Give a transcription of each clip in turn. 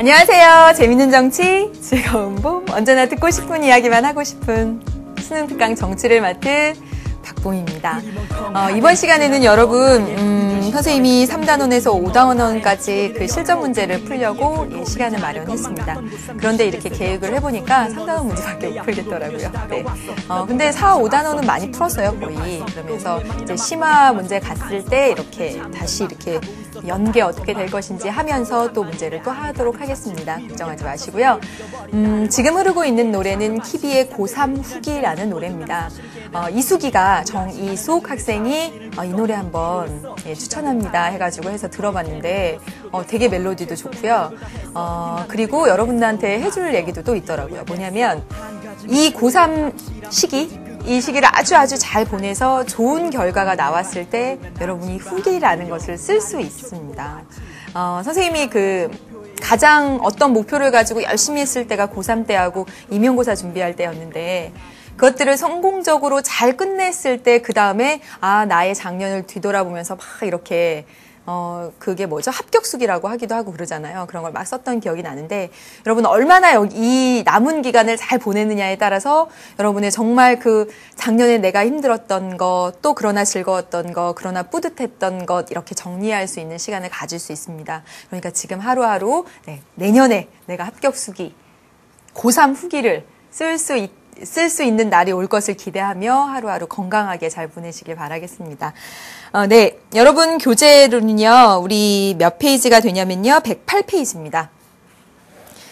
안녕하세요. 재밌는 정치, 즐거운 봄, 언제나 듣고 싶은 이야기만 하고 싶은 수능 특강 정치를 맡은 박봉입니다. 이번 시간에는 여러분 선생님이 3단원에서 5단원까지 그 실전 문제를 풀려고 시간을 마련했습니다. 그런데 이렇게 계획을 해보니까 3단원 문제밖에 못 풀겠더라고요. 네. 근데 4, 5단원은 많이 풀었어요, 거의. 그러면서 이제 심화 문제 갔을 때 이렇게 다시 이렇게 연계 어떻게 될 것인지 하면서 또 문제를 또 하도록 하겠습니다. 걱정하지 마시고요. 지금 흐르고 있는 노래는 키비의 고3 후기라는 노래입니다. 이수기가 정이숙 학생이 이 노래 한번 추천합니다 해가지고 해서 들어봤는데 되게 멜로디도 좋고요. 그리고 여러분들한테 해줄 얘기도 또 있더라고요. 뭐냐면 이 고3 시기 이 시기를 아주 잘 보내서 좋은 결과가 나왔을 때 여러분이 후기라는 것을 쓸 수 있습니다. 선생님이 가장 어떤 목표를 가지고 열심히 했을 때가 고3 때하고 임용고사 준비할 때였는데 그것들을 성공적으로 잘 끝냈을 때 그 다음에 나의 작년을 뒤돌아보면서 막 이렇게 그게 뭐죠? 합격수기라고 하기도 하고 그러잖아요. 그런 걸 막 썼던 기억이 나는데 여러분 얼마나 이 남은 기간을 잘 보내느냐에 따라서 여러분의 정말 그 작년에 내가 힘들었던 것, 또 그러나 즐거웠던 것, 그러나 뿌듯했던 것 이렇게 정리할 수 있는 시간을 가질 수 있습니다. 그러니까 지금 하루하루 내년에 내가 합격수기, 고3 후기를 쓸 수 있는 날이 올 것을 기대하며 하루하루 건강하게 잘 보내시길 바라겠습니다. 네, 여러분 교재로는요, 우리 몇 페이지가 되냐면요, 108페이지입니다.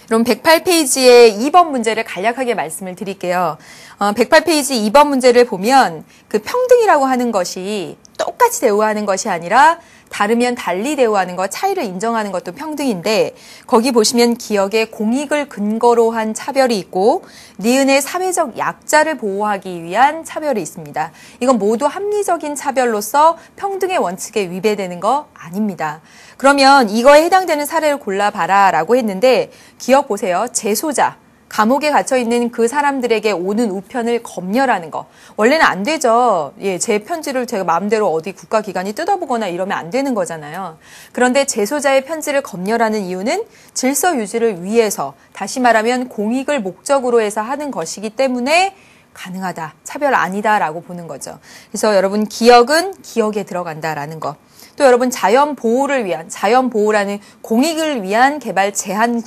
그럼 108페이지의 2번 문제를 간략하게 말씀을 드릴게요. 108페이지 2번 문제를 보면 그 평등이라고 하는 것이 똑같이 대우하는 것이 아니라 다르면 달리 대우하는 것, 차이를 인정하는 것도 평등인데 거기 보시면 기억의 공익을 근거로 한 차별이 있고 니은의 사회적 약자를 보호하기 위한 차별이 있습니다. 이건 모두 합리적인 차별로서 평등의 원칙에 위배되는 거 아닙니다. 그러면 이거에 해당되는 사례를 골라봐라 라고 했는데 기억 보세요. 재소자. 감옥에 갇혀있는 그 사람들에게 오는 우편을 검열하는 거. 원래는 안 되죠. 제 편지를 제가 마음대로 어디 국가기관이 뜯어보거나 이러면 안 되는 거잖아요. 그런데 재소자의 편지를 검열하는 이유는 질서 유지를 위해서, 다시 말하면 공익을 목적으로 해서 하는 것이기 때문에 가능하다. 차별 아니다라고 보는 거죠. 그래서 여러분 기억은 기억에 들어간다라는 거. 또 여러분 자연 보호라는 공익을 위한 개발 제한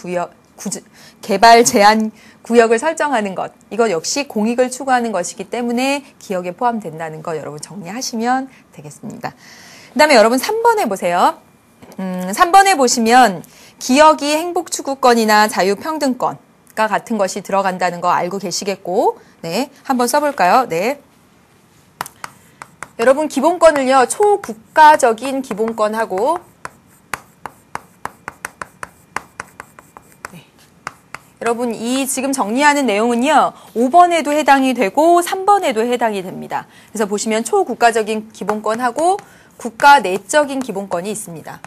구역을 설정하는 것. 이것 역시 공익을 추구하는 것이기 때문에 기억에 포함된다는 거 여러분 정리하시면 되겠습니다. 그 다음에 여러분 3번에 보세요. 3번에 보시면 기억이 행복추구권이나 자유평등권과 같은 것이 들어간다는 거 알고 계시겠고, 네, 한번 써볼까요? 네. 여러분 기본권을요, 초국가적인 기본권하고 여러분 이 지금 정리하는 내용은요 5번에도 해당이 되고 3번에도 해당이 됩니다. 그래서 보시면 초국가적인 기본권하고 국가 내적인 기본권이 있습니다.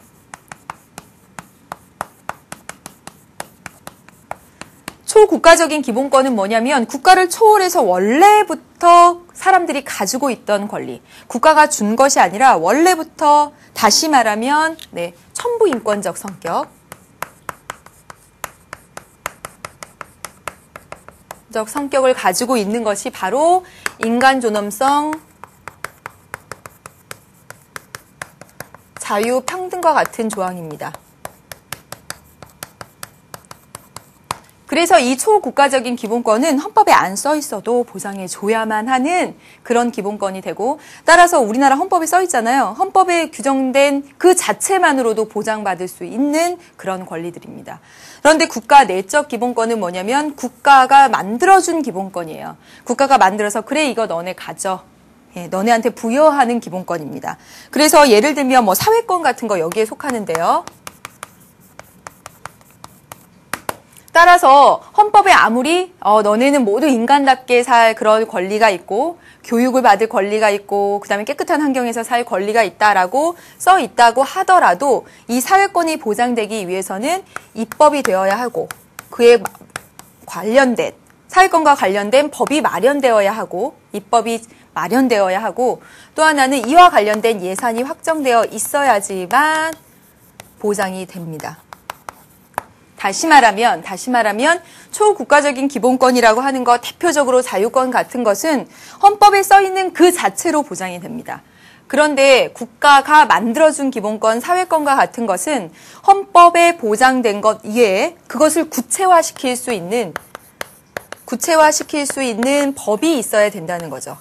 초국가적인 기본권은 뭐냐면 국가를 초월해서 원래부터 사람들이 가지고 있던 권리, 국가가 준 것이 아니라 원래부터 다시 말하면 천부인권적 성격, 성격을 가지고 있는 것이 바로 인간 존엄성, 자유, 평등과 같은 조항입니다. 그래서 이 초국가적인 기본권은 헌법에 안 써 있어도 보장해 줘야만 하는 그런 기본권이 되고, 따라서 우리나라 헌법에 써 있잖아요. 헌법에 규정된 그 자체만으로도 보장받을 수 있는 그런 권리들입니다. 그런데 국가 내적 기본권은 뭐냐면 국가가 만들어준 기본권이에요. 국가가 만들어서 그래 이거 너네 가져. 너네한테 부여하는 기본권입니다. 그래서 예를 들면 사회권 같은 거 여기에 속하는데요. 따라서 헌법에 아무리 너네는 모두 인간답게 살 그런 권리가 있고 교육을 받을 권리가 있고 그다음에 깨끗한 환경에서 살 권리가 있다라고 써 있다고 하더라도 이 사회권이 보장되기 위해서는 입법이 되어야 하고 그에 관련된 사회권과 관련된 법이 마련되어야 하고 입법이 마련되어야 하고 또 하나는 이와 관련된 예산이 확정되어 있어야지만 보장이 됩니다. 다시 말하면 초국가적인 기본권이라고 하는 것, 대표적으로 자유권 같은 것은 헌법에 써 있는 그 자체로 보장이 됩니다. 그런데 국가가 만들어준 기본권, 사회권과 같은 것은 헌법에 보장된 것 이외에 그것을 구체화시킬 수 있는 법이 있어야 된다는 거죠.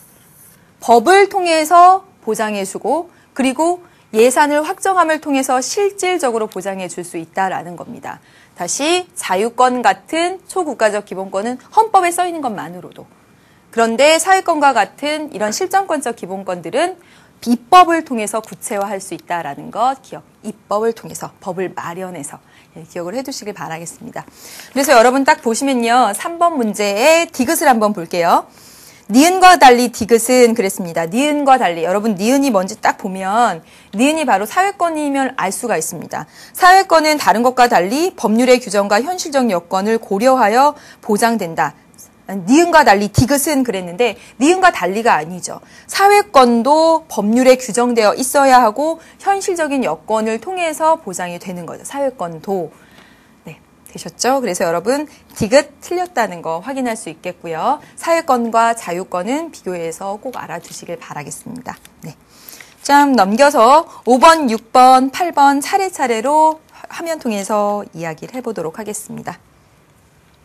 법을 통해서 보장해주고 그리고 예산을 확정함을 통해서 실질적으로 보장해 줄 수 있다라는 겁니다. 다시 자유권 같은 초국가적 기본권은 헌법에 써 있는 것만으로도. 그런데 사회권과 같은 이런 실정권적 기본권들은 입법을 통해서 구체화할 수 있다라는 것 입법을 통해서 법을 마련해서 기억을 해두시길 바라겠습니다. 그래서 여러분 딱 보시면요. 3번 문제의 디귿을 한번 볼게요. 니은과 달리 디귿은 그랬습니다. 니은과 달리. 여러분 니은이 뭔지 딱 보면 니은이 바로 사회권이면 알 수가 있습니다. 사회권은 다른 것과 달리 법률의 규정과 현실적 여건을 고려하여 보장된다. 니은과 달리 디귿은 그랬는데 니은과 달리가 아니죠. 사회권도 법률에 규정되어 있어야 하고 현실적인 여건을 통해서 보장이 되는 거죠. 사회권도. 네, 되셨죠? 그래서 여러분 디귿 틀렸다는 거 확인할 수 있겠고요. 사회권과 자유권은 비교해서 꼭 알아두시길 바라겠습니다. 네. 좀 넘겨서 5번, 6번, 8번 차례차례로 화면 통해서 이야기를 해보도록 하겠습니다.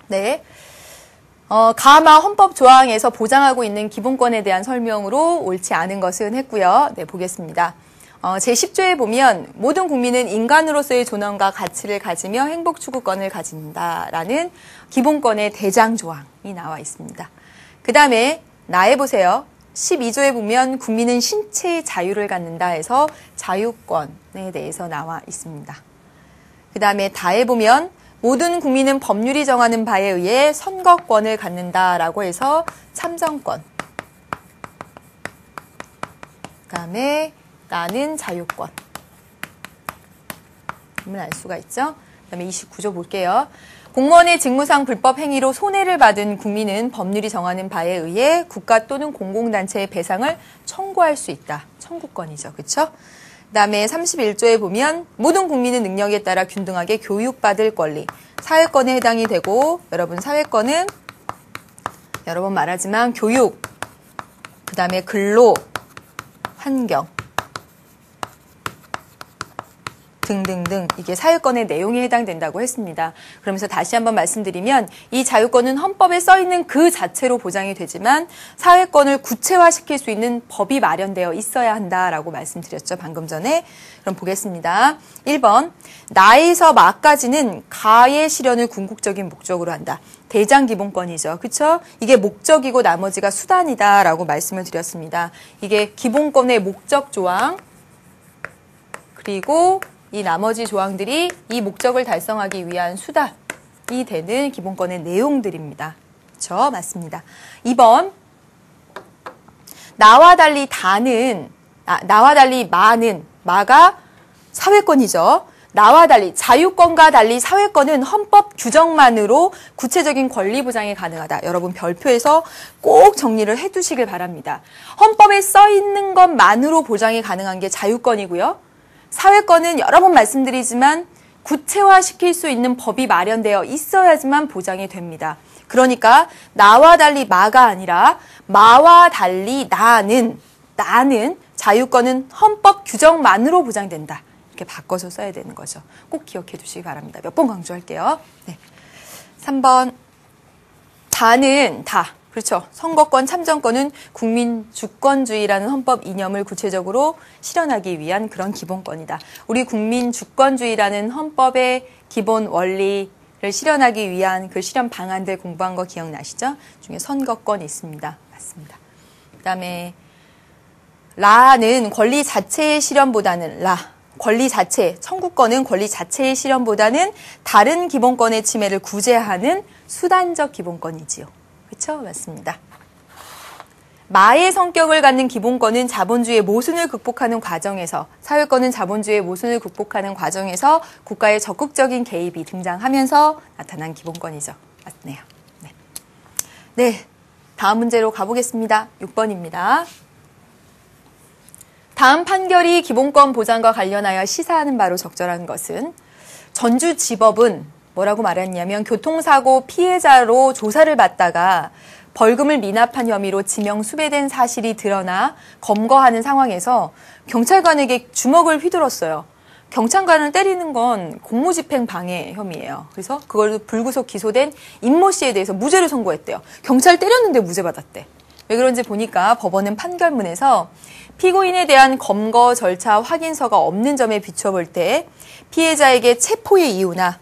네. 가마 헌법 조항에서 보장하고 있는 기본권에 대한 설명으로 옳지 않은 것은 했고요. 네, 보겠습니다. 제10조에 보면 모든 국민은 인간으로서의 존엄과 가치를 가지며 행복 추구권을 가진다라는 기본권의 대장 조항이 나와 있습니다. 그 다음에 나에 보세요. 12조에 보면 국민은 신체의 자유를 갖는다 해서 자유권에 대해서 나와 있습니다. 그 다음에 다에 보면 모든 국민은 법률이 정하는 바에 의해 선거권을 갖는다라고 해서 참정권. 그다음에 나는 자유권. 그러면 알 수가 있죠. 그다음에 29조 볼게요. 공무원의 직무상 불법 행위로 손해를 받은 국민은 법률이 정하는 바에 의해 국가 또는 공공단체의 배상을 청구할 수 있다. 청구권이죠. 그렇죠? 그다음에 31조에 보면 모든 국민은 능력에 따라 균등하게 교육받을 권리, 사회권에 해당이 되고 여러분 사회권은 여러 번 말하지만 교육, 그다음에 근로, 환경 등등등 이게 사회권의 내용에 해당된다고 했습니다. 그러면서 다시 한번 말씀드리면 이 자유권은 헌법에 써 있는 그 자체로 보장이 되지만 사회권을 구체화시킬 수 있는 법이 마련되어 있어야 한다라고 말씀드렸죠. 방금 전에. 그럼 보겠습니다. 1번 나에서 마까지는 가의 실현을 궁극적인 목적으로 한다. 대장 기본권이죠. 그렇죠? 이게 목적이고 나머지가 수단이다라고 말씀을 드렸습니다. 이게 기본권의 목적 조항 그리고 이 나머지 조항들이 이 목적을 달성하기 위한 수단이 되는 기본권의 내용들입니다. 그렇죠? 맞습니다. 2번 나와 달리 마가 사회권이죠. 나와 달리 자유권과 달리 사회권은 헌법 규정만으로 구체적인 권리 보장이 가능하다. 여러분 별표에서 꼭 정리를 해두시길 바랍니다. 헌법에 써 있는 것만으로 보장이 가능한 게 자유권이고요. 사회권은 여러 번 말씀드리지만 구체화시킬 수 있는 법이 마련되어 있어야지만 보장이 됩니다. 그러니까 나와 달리 마가 아니라 마와 달리 나는 자유권은 헌법 규정만으로 보장된다. 이렇게 바꿔서 써야 되는 거죠. 꼭 기억해 두시기 바랍니다. 몇 번 강조할게요. 네. 3번 다는 다. 그렇죠. 선거권, 참정권은 국민 주권주의라는 헌법 이념을 구체적으로 실현하기 위한 그런 기본권이다. 우리 국민 주권주의라는 헌법의 기본 원리를 실현하기 위한 그 실현 방안들 공부한 거 기억나시죠? 중에 선거권이 있습니다. 맞습니다. 그다음에 라는 권리 자체의 실현보다는 권리 자체, 청구권은 권리 자체의 실현보다는 다른 기본권의 침해를 구제하는 수단적 기본권이지요. 그렇죠? 맞습니다. 마의 성격을 갖는 기본권은 자본주의의 모순을 극복하는 과정에서 사회권은 자본주의의 모순을 극복하는 과정에서 국가의 적극적인 개입이 등장하면서 나타난 기본권이죠. 맞네요. 네, 다음 문제로 가보겠습니다. 6번입니다. 다음 판결이 기본권 보장과 관련하여 시사하는 바로 적절한 것은 전주지법은 뭐라고 말했냐면 교통사고 피해자로 조사를 받다가 벌금을 미납한 혐의로 지명 수배된 사실이 드러나 검거하는 상황에서 경찰관에게 주먹을 휘둘렀어요. 경찰관을 때리는 건 공무집행 방해 혐의예요. 그래서 그걸 불구속 기소된 임모 씨에 대해서 무죄를 선고했대요. 경찰 때렸는데 무죄 받았대. 왜 그런지 보니까 법원은 판결문에서 피고인에 대한 검거 절차 확인서가 없는 점에 비춰볼 때 피해자에게 체포의 이유나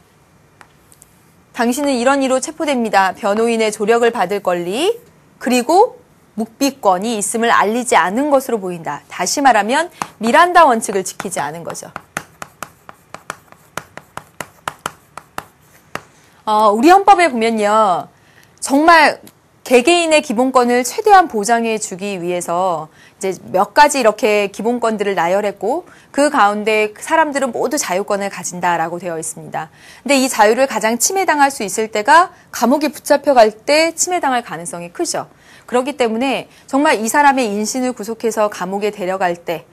당신은 이런 이유로 체포됩니다. 변호인의 조력을 받을 권리 그리고 묵비권이 있음을 알리지 않은 것으로 보인다. 다시 말하면 미란다 원칙을 지키지 않은 거죠. 우리 헌법에 보면요. 정말 개개인의 기본권을 최대한 보장해 주기 위해서 이제 몇 가지 이렇게 기본권들을 나열했고 그 가운데 사람들은 모두 자유권을 가진다라고 되어 있습니다. 근데 이 자유를 가장 침해당할 수 있을 때가 감옥에 붙잡혀갈 때 침해당할 가능성이 크죠. 그렇기 때문에 정말 이 사람의 인신을 구속해서 감옥에 데려갈 때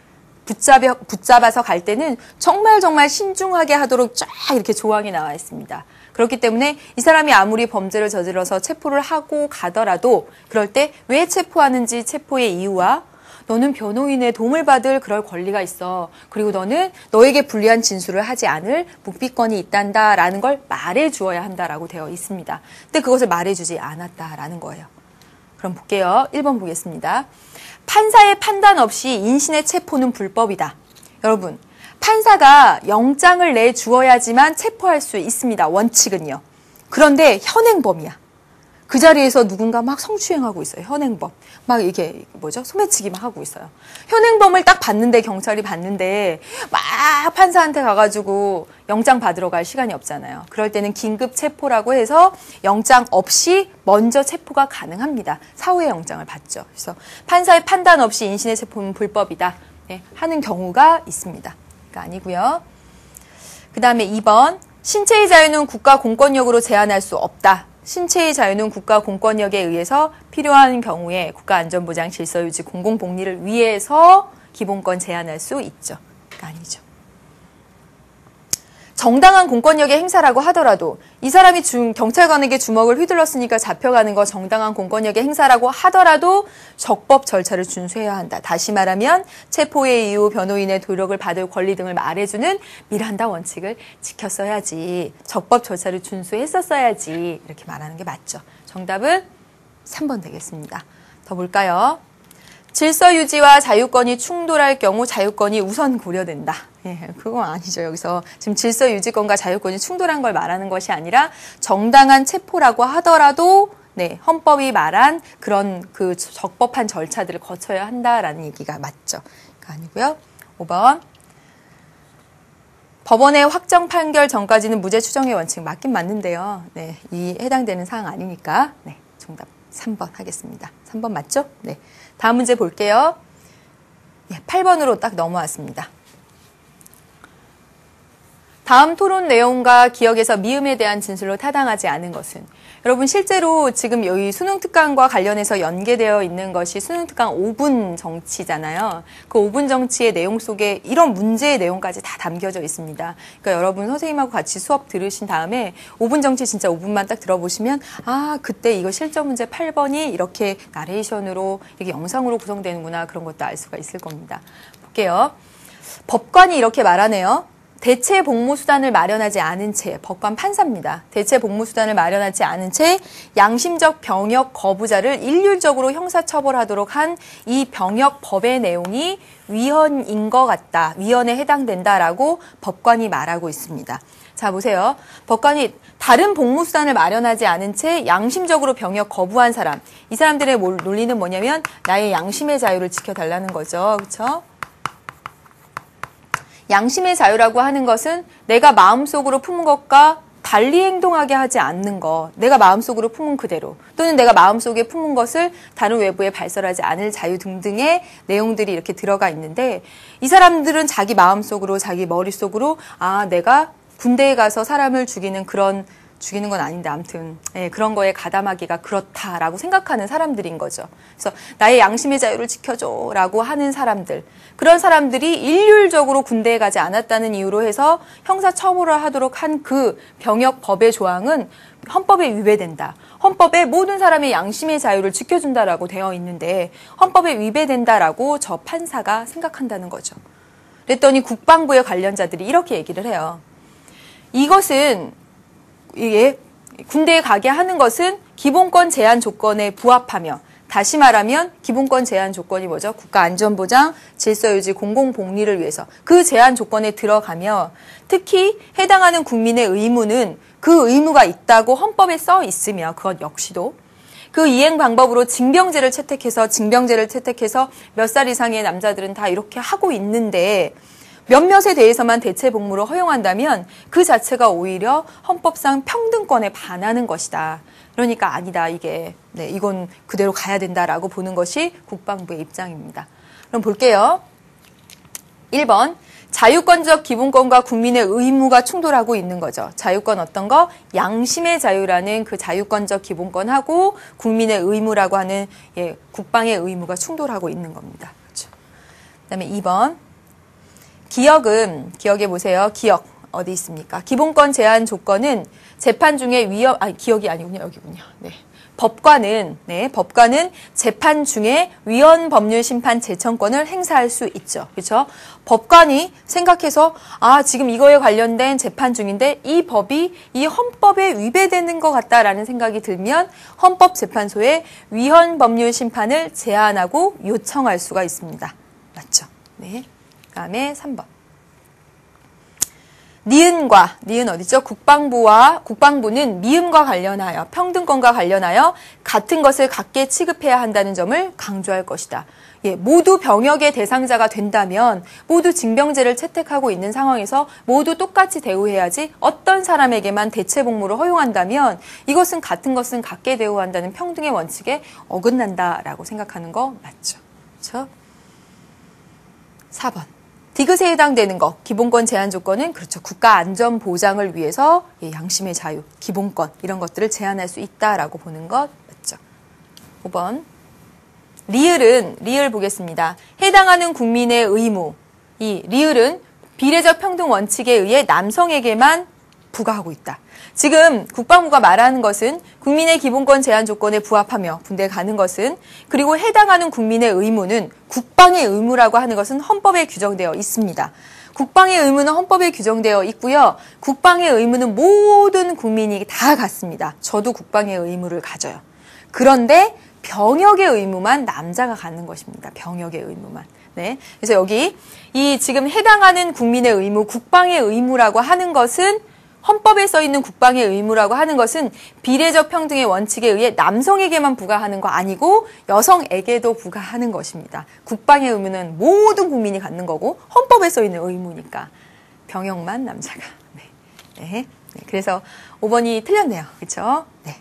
붙잡아서 갈 때는 정말 신중하게 하도록 쫙 이렇게 조항이 나와 있습니다. 그렇기 때문에 이 사람이 아무리 범죄를 저질러서 체포를 하고 가더라도 그럴 때 왜 체포하는지 체포의 이유와 너는 변호인의 도움을 받을 그럴 권리가 있어. 그리고 너는 너에게 불리한 진술을 하지 않을 묵비권이 있단다라는 걸 말해 주어야 한다라고 되어 있습니다. 근데 그것을 말해주지 않았다라는 거예요. 그럼 볼게요. 1번 보겠습니다. 판사의 판단 없이 인신의 체포는 불법이다. 여러분, 판사가 영장을 내주어야지만 체포할 수 있습니다. 원칙은요. 그런데 현행범이야. 그 자리에서 누군가 막 성추행하고 있어요. 현행범. 막 이게 소매치기 막 하고 있어요. 현행범을 딱 봤는데 경찰이 봤는데 막 판사한테 가가지고 영장 받으러 갈 시간이 없잖아요. 그럴 때는 긴급 체포라고 해서 영장 없이 먼저 체포가 가능합니다. 사후에 영장을 받죠. 그래서 판사의 판단 없이 인신의 체포는 불법이다. 네, 하는 경우가 있습니다. 아니고요. 그 다음에 2번 신체의 자유는 국가 공권력으로 제한할 수 없다. 신체의 자유는 국가 공권력에 의해서 필요한 경우에 국가안전보장 질서유지 공공복리를 위해서 기본권 제한할 수 있죠. 아니죠. 정당한 공권력의 행사라고 하더라도 이 사람이 경찰관에게 주먹을 휘둘렀으니까 잡혀가는 거 정당한 공권력의 행사라고 하더라도 적법 절차를 준수해야 한다. 다시 말하면 체포의 이유, 변호인의 도력을 받을 권리 등을 말해주는 미란다 원칙을 지켰어야지. 적법 절차를 준수했었어야지. 이렇게 말하는 게 맞죠. 정답은 3번 되겠습니다. 더 볼까요? 질서 유지와 자유권이 충돌할 경우 자유권이 우선 고려된다. 예, 그건 아니죠. 여기서 지금 질서 유지권과 자유권이 충돌한 걸 말하는 것이 아니라 정당한 체포라고 하더라도 네, 헌법이 말한 그런 그 적법한 절차들을 거쳐야 한다라는 얘기가 맞죠. 아니고요. 5번. 법원의 확정 판결 전까지는 무죄 추정의 원칙 맞긴 맞는데요. 네, 이 해당되는 사항 아니니까 네, 정답 3번 하겠습니다. 3번 맞죠? 네. 다음 문제 볼게요. 네, 8번으로 딱 넘어왔습니다. 다음 토론 내용과 기억에서 미음에 대한 진술로 타당하지 않은 것은? 여러분 실제로 지금 여기 수능특강과 관련해서 연계되어 있는 것이 수능특강 5분 정치잖아요. 그 5분 정치의 내용 속에 이런 문제의 내용까지 다 담겨져 있습니다. 그러니까 여러분 선생님하고 같이 수업 들으신 다음에 5분 정치 진짜 5분만 딱 들어보시면 아 그때 이거 실전 문제 8번이 이렇게 나레이션으로 이렇게 영상으로 구성되는구나 그런 것도 알 수가 있을 겁니다. 볼게요. 법관이 이렇게 말하네요. 대체 복무수단을 마련하지 않은 채, 법관 판사입니다. 대체 복무수단을 마련하지 않은 채 양심적 병역 거부자를 일률적으로 형사처벌하도록 한 이 병역법의 내용이 위헌인 것 같다. 위헌에 해당된다라고 법관이 말하고 있습니다. 자, 보세요. 법관이 다른 복무수단을 마련하지 않은 채 양심적으로 병역 거부한 사람. 이 사람들의 논리는 뭐냐면 나의 양심의 자유를 지켜달라는 거죠. 그렇죠? 양심의 자유라고 하는 것은 내가 마음속으로 품은 것과 달리 행동하게 하지 않는 것, 내가 마음속으로 품은 그대로 또는 내가 마음속에 품은 것을 다른 외부에 발설하지 않을 자유 등등의 내용들이 이렇게 들어가 있는데 이 사람들은 자기 마음속으로 자기 머릿속으로 아 내가 군대에 가서 사람을 죽이는 그런 죽이는 건 아닌데 아무튼 그런 거에 가담하기가 그렇다라고 생각하는 사람들인 거죠. 그래서 나의 양심의 자유를 지켜줘라고 하는 사람들, 그런 사람들이 일률적으로 군대에 가지 않았다는 이유로 해서 형사처벌을 하도록 한 그 병역법의 조항은 헌법에 위배된다. 헌법에 모든 사람의 양심의 자유를 지켜준다라고 되어 있는데 헌법에 위배된다라고 저 판사가 생각한다는 거죠. 그랬더니 국방부의 관련자들이 이렇게 얘기를 해요. 이것은 이게 군대에 가게 하는 것은 기본권 제한 조건에 부합하며, 다시 말하면 기본권 제한 조건이 뭐죠? 국가안전보장, 질서유지, 공공복리를 위해서 그 제한 조건에 들어가며, 특히 해당하는 국민의 의무는 그 의무가 있다고 헌법에 써 있으며, 그것 역시도 그 이행 방법으로 징병제를 채택해서 몇 살 이상의 남자들은 다 이렇게 하고 있는데 몇몇에 대해서만 대체 복무를 허용한다면 그 자체가 오히려 헌법상 평등권에 반하는 것이다. 그러니까 아니다. 이건 그대로 가야 된다라고 보는 것이 국방부의 입장입니다. 그럼 볼게요. 1번. 자유권적 기본권과 국민의 의무가 충돌하고 있는 거죠. 자유권 어떤 거? 양심의 자유라는 그 자유권적 기본권하고 국민의 의무라고 하는 국방의 의무가 충돌하고 있는 겁니다. 그렇죠. 그다음에 2번. 기억해 보세요. 기억 어디 있습니까? 기본권 제한 조건은 재판 중에 기억이 아니군요. 여기군요. 네. 법관은 재판 중에 위헌 법률 심판 제청권을 행사할 수 있죠. 그렇죠? 법관이 생각해서 지금 이거에 관련된 재판 중인데 이 법이 이 헌법에 위배되는 것 같다라는 생각이 들면 헌법재판소에 위헌 법률 심판을 제안하고 요청할 수가 있습니다. 맞죠? 네. 그다음에 3번. 니은 어디죠? 국방부는 미음과 관련하여 평등권과 관련하여 같은 것을 같게 취급해야 한다는 점을 강조할 것이다. 모두 병역의 대상자가 된다면 모두 징병제를 채택하고 있는 상황에서 모두 똑같이 대우해야지 어떤 사람에게만 대체 복무를 허용한다면 이것은 같은 것은 같게 대우한다는 평등의 원칙에 어긋난다라고 생각하는 거 맞죠? 그렇죠? 4번. 디귿에 해당되는 것, 기본권 제한 조건은 그렇죠. 국가 안전 보장을 위해서 양심의 자유, 기본권 이런 것들을 제한할 수 있다라고 보는 것 맞죠. 5번. 리을 보겠습니다. 해당하는 국민의 의무. 이 리을은 비례적 평등 원칙에 의해 남성에게만 부과하고 있다. 지금 국방부가 말하는 것은 국민의 기본권 제한 조건에 부합하며 군대에 가는 것은, 그리고 해당하는 국민의 의무는 국방의 의무라고 하는 것은 헌법에 규정되어 있습니다. 국방의 의무는 헌법에 규정되어 있고요. 국방의 의무는 모든 국민이 다 갖습니다. 저도 국방의 의무를 가져요. 그런데 병역의 의무만 남자가 갖는 것입니다. 병역의 의무만. 네. 그래서 여기 이 지금 해당하는 국민의 의무, 국방의 의무라고 하는 것은, 헌법에 써 있는 국방의 의무라고 하는 것은 비례적 평등의 원칙에 의해 남성에게만 부과하는 거 아니고 여성에게도 부과하는 것입니다. 국방의 의무는 모든 국민이 갖는 거고 헌법에 써 있는 의무니까 병역만 남자가. 네. 그래서 5번이 틀렸네요. 그렇죠? 네.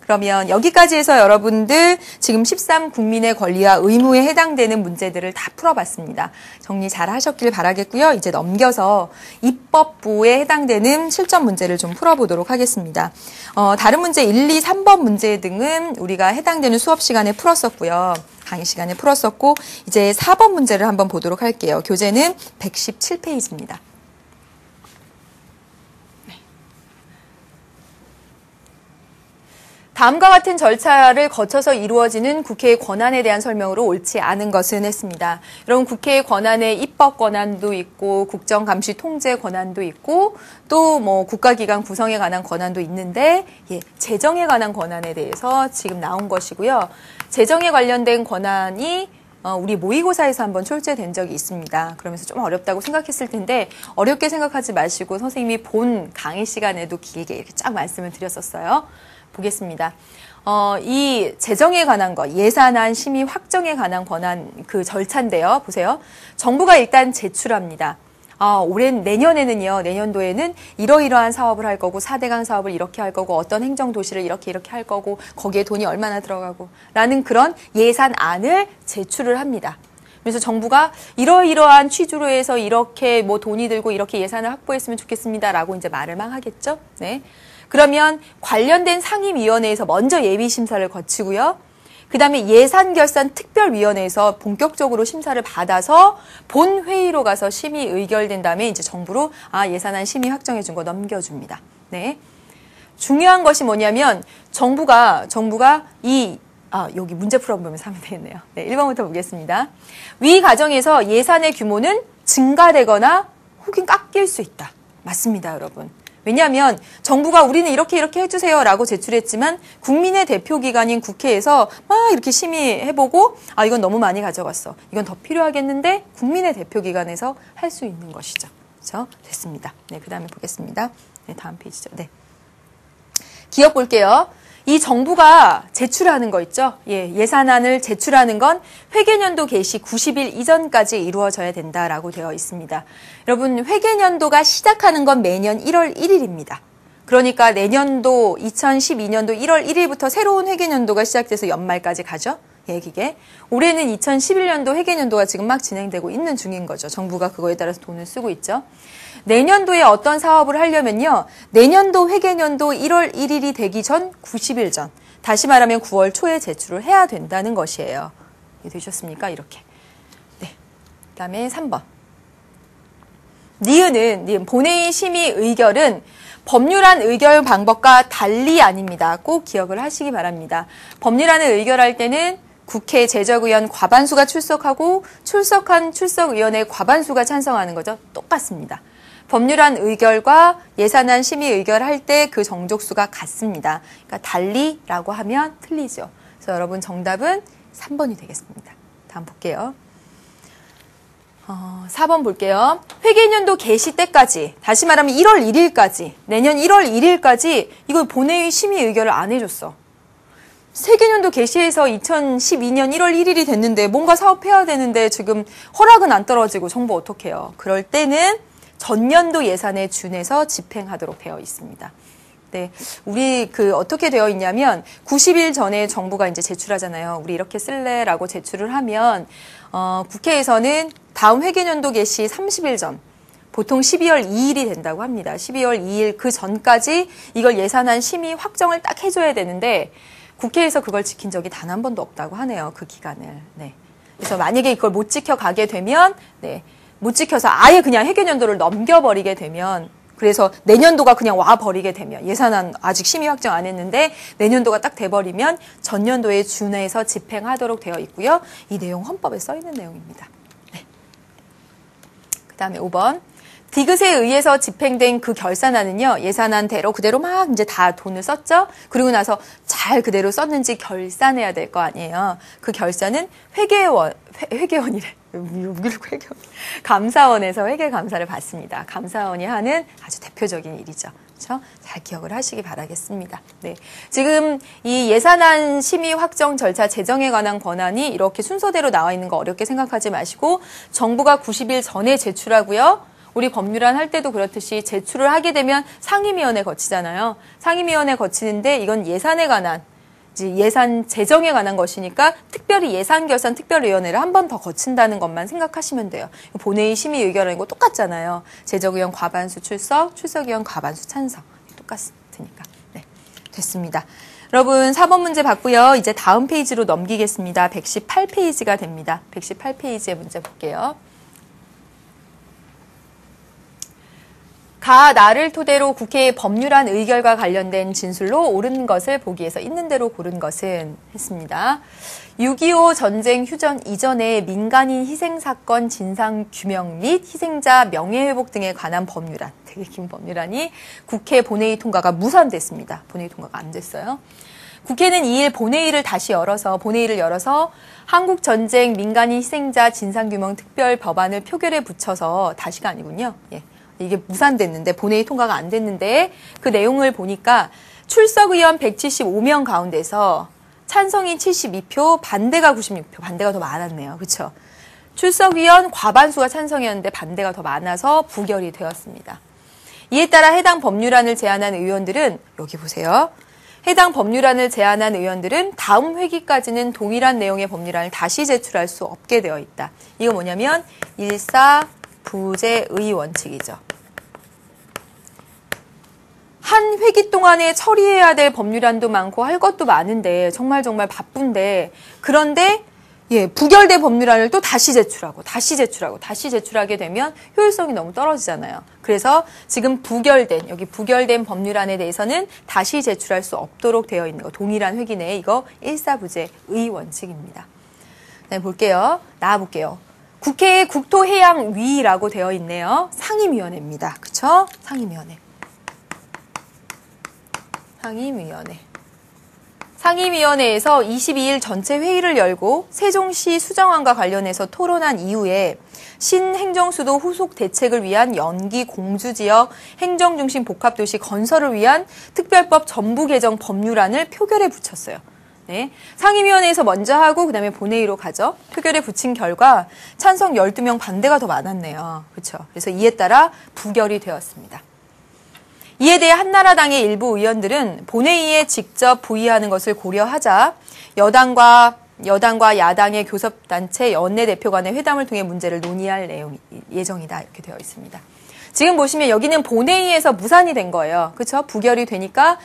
그러면 여기까지 해서 여러분들 지금 13 국민의 권리와 의무에 해당되는 문제들을 다 풀어봤습니다. 정리 잘 하셨길 바라겠고요. 이제 넘겨서 입법부에 해당되는 실전 문제를 좀 풀어보도록 하겠습니다. 다른 문제 1, 2, 3번 문제 등은 우리가 해당되는 수업 시간에 풀었었고요. 강의 시간에 풀었었고, 이제 4번 문제를 한번 보도록 할게요. 교재는 117페이지입니다. 다음과 같은 절차를 거쳐서 이루어지는 국회의 권한에 대한 설명으로 옳지 않은 것은 했습니다. 여러분, 국회의 권한에 입법 권한도 있고 국정감시 통제 권한도 있고 또 뭐 국가기관 구성에 관한 권한도 있는데 재정에 관한 권한에 대해서 지금 나온 것이고요. 재정에 관련된 권한이 우리 모의고사에서 한번 출제된 적이 있습니다. 그러면서 좀 어렵다고 생각했을 텐데 어렵게 생각하지 마시고 선생님이 본 강의 시간에도 길게 이렇게 쫙 말씀을 드렸었어요. 보겠습니다. 이 재정에 관한 것, 예산안 심의 확정에 관한 권한 그 절차인데요. 보세요. 정부가 일단 제출합니다. 내년에는요, 내년도에는 이러이러한 사업을 할 거고, 4대강 사업을 이렇게 할 거고, 어떤 행정도시를 이렇게 할 거고, 거기에 돈이 얼마나 들어가고, 라는 그런 예산안을 제출을 합니다. 그래서 정부가 이러이러한 취지로 해서 이렇게 뭐 돈이 들고 이렇게 예산을 확보했으면 좋겠습니다. 라고 이제 말을 막 하겠죠. 네. 그러면 관련된 상임위원회에서 먼저 예비심사를 거치고요. 그 다음에 예산결산특별위원회에서 본격적으로 심사를 받아서 본회의로 가서 심의 의결된 다음에 이제 정부로 예산안 심의 확정해 준 거 넘겨줍니다. 네. 중요한 것이 뭐냐면 정부가 여기 문제 풀어보면서 하면 되겠네요. 네, 1번부터 보겠습니다. 위 과정에서 예산의 규모는 증가되거나 혹은 깎일 수 있다. 맞습니다, 여러분. 왜냐하면 정부가 우리는 이렇게 해주세요 라고 제출했지만 국민의 대표기관인 국회에서 막 이렇게 심의해보고 이건 너무 많이 가져갔어. 이건 더 필요하겠는데 국민의 대표기관에서 할 수 있는 것이죠. 그렇죠? 됐습니다. 네, 그 다음에 보겠습니다. 네, 다음 페이지죠. 네. 기억 볼게요. 이 정부가 제출하는 거 있죠? 예산안을 제출하는 건 회계년도 개시 90일 이전까지 이루어져야 된다라고 되어 있습니다. 여러분, 회계년도가 시작하는 건 매년 1월 1일입니다. 그러니까 내년도 2012년도 1월 1일부터 새로운 회계년도가 시작돼서 연말까지 가죠? 기계. 올해는 2011년도 회계년도가 지금 막 진행되고 있는 중인 거죠. 정부가 그거에 따라서 돈을 쓰고 있죠. 내년도에 어떤 사업을 하려면요. 내년도 회계년도 1월 1일이 되기 전 90일 전. 다시 말하면 9월 초에 제출을 해야 된다는 것이에요. 되셨습니까? 이렇게. 네. 그 다음에 3번. 니은 본회의 심의 의결은 법률안 의결 방법과 달리 아닙니다. 꼭 기억을 하시기 바랍니다. 법률안을 의결할 때는 국회 제적의원 과반수가 출석하고 출석한 출석의원의 과반수가 찬성하는 거죠. 똑같습니다. 법률안 의결과 예산안 심의 의결할 때 그 정족수가 같습니다. 그러니까 달리라고 하면 틀리죠. 그래서 여러분 정답은 3번이 되겠습니다. 다음 볼게요. 4번 볼게요. 회계년도 개시 때까지, 다시 말하면 1월 1일까지, 내년 1월 1일까지 이거 본회의 심의 의결을 안 해줬어. 회계년도 개시해서 2012년 1월 1일이 됐는데 뭔가 사업해야 되는데 지금 허락은 안 떨어지고 정부 어떡해요. 그럴 때는 전년도 예산에 준해서 집행하도록 되어 있습니다. 네, 우리 어떻게 되어 있냐면 90일 전에 정부가 이제 제출하잖아요. 우리 이렇게 쓸래라고 제출을 하면 국회에서는 다음 회계년도 개시 30일 전, 보통 12월 2일이 된다고 합니다. 12월 2일 그 전까지 이걸 예산안 심의 확정을 딱 해줘야 되는데 국회에서 그걸 지킨 적이 단 한 번도 없다고 하네요. 그 기간을. 네. 그래서 만약에 이걸 못 지켜가게 되면, 못 지켜서 아예 그냥 회계년도를 넘겨버리게 되면, 그래서 내년도가 그냥 와버리게 되면, 예산안 아직 심의 확정 안 했는데 내년도가 딱 돼버리면 전년도에 준해서 집행하도록 되어 있고요. 이 내용 헌법에 써 있는 내용입니다. 네. 그 다음에 5번. 디귿에 의해서 집행된 그 결산안은요, 예산안대로 그대로 막 이제 다 돈을 썼죠? 그리고 나서 잘 그대로 썼는지 결산해야 될 거 아니에요. 그 결산은 감사원에서 회계감사를 받습니다. 감사원이 하는 아주 대표적인 일이죠. 그렇죠? 잘 기억을 하시기 바라겠습니다. 네. 지금 이 예산안 심의 확정 절차 제정에 관한 권한이 이렇게 순서대로 나와 있는 거 어렵게 생각하지 마시고 정부가 90일 전에 제출하고요. 우리 법률안 할 때도 그렇듯이 제출을 하게 되면 상임위원회 거치잖아요. 상임위원회 거치는데 이건 예산에 관한, 예산 제정에 관한 것이니까 특별히 예산결산특별위원회를 한 번 더 거친다는 것만 생각하시면 돼요. 본회의 심의 의결하는 거 똑같잖아요. 제적의원 과반수 출석, 출석의원 과반수 찬성. 똑같으니까. 네, 됐습니다. 여러분 4번 문제 봤고요. 이제 다음 페이지로 넘기겠습니다. 118페이지가 됩니다. 118페이지의 문제 볼게요. 가 나를 토대로 국회의 법률안 의결과 관련된 진술로 옳은 것을 보기에서 있는 대로 고른 것은 했습니다. 6.25 전쟁 휴전 이전에 민간인 희생사건 진상규명 및 희생자 명예회복 등에 관한 법률안, 되게 긴 법률안이 국회 본회의 통과가 무산됐습니다. 본회의 통과가 안 됐어요. 국회는 2일 본회의를 열어서 한국전쟁 민간인 희생자 진상규명 특별 법안을 표결에 붙여서 다시가 아니군요. 이게 무산됐는데 본회의 통과가 안 됐는데 그 내용을 보니까 출석 의원 175명 가운데서 찬성이 72표, 반대가 96표, 반대가 더 많았네요. 그렇죠? 출석 의원 과반수가 찬성이었는데 반대가 더 많아서 부결이 되었습니다. 이에 따라 해당 법률안을 제안한 의원들은 여기 보세요. 해당 법률안을 제안한 의원들은 다음 회기까지는 동일한 내용의 법률안을 다시 제출할 수 없게 되어 있다. 이거 뭐냐면 1사 부재의 원칙이죠. 한 회기 동안에 처리해야 될 법률안도 많고 할 것도 많은데 정말 바쁜데 그런데 부결된 법률안을 또 다시 제출하게 되면 효율성이 너무 떨어지잖아요. 그래서 지금 여기 부결된 법률안에 대해서는 다시 제출할 수 없도록 되어 있는 거. 동일한 회기 내에 이거 일사부재의 원칙입니다. 네, 나와볼게요. 국회의 국토해양위라고 되어 있네요. 상임위원회입니다. 그쵸? 상임위원회에서 22일 전체 회의를 열고 세종시 수정안과 관련해서 토론한 이후에 신행정수도 후속 대책을 위한 연기 공주지역 행정중심 복합도시 건설을 위한 특별법 전부 개정 법률안을 표결에 붙였어요. 네, 상임위원회에서 먼저 하고 그다음에 본회의로 가죠. 표결에 붙인 결과 찬성 12명 반대가 더 많았네요. 그렇죠? 그래서 이에 따라 부결이 되었습니다. 이에 대해 한나라당의 일부 의원들은 본회의에 직접 부의하는 것을 고려하자 여당과 야당의 교섭단체 원내대표 간의 회담을 통해 문제를 논의할 예정이다. 이렇게 되어 있습니다. 지금 보시면 여기는 본회의에서 무산이 된 거예요. 그렇죠? 부결이 되니까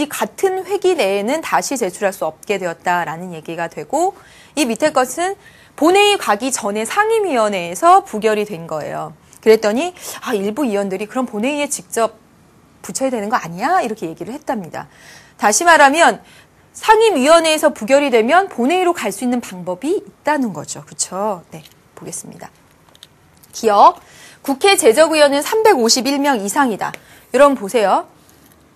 같은 회기 내에는 다시 제출할 수 없게 되었다라는 얘기가 되고 이 밑에 것은 본회의 가기 전에 상임위원회에서 부결이 된 거예요. 그랬더니 일부 의원들이 그럼 본회의에 직접 붙여야 되는 거 아니야? 이렇게 얘기를 했답니다. 다시 말하면 상임위원회에서 부결이 되면 본회의로 갈 수 있는 방법이 있다는 거죠. 그렇죠? 네, 보겠습니다. 기억. 국회 제적의원은 351명 이상이다. 여러분 보세요.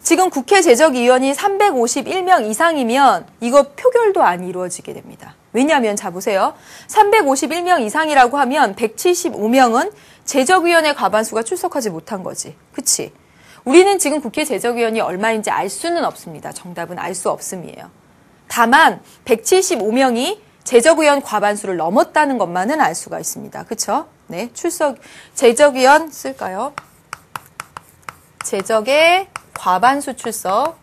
지금 국회 제적의원이 351명 이상이면 이거 표결도 안 이루어지게 됩니다. 왜냐하면 자 보세요. 351명 이상이라고 하면 175명은 제적의원의 과반수가 출석하지 못한 거지. 그치? 우리는 지금 국회 제적의원이 얼마인지 알 수는 없습니다. 정답은 알 수 없음이에요. 다만 175명이 제적의원 과반수를 넘었다는 것만은 알 수가 있습니다. 그쵸? 네, 제적의원 쓸까요? 제적의 과반수 출석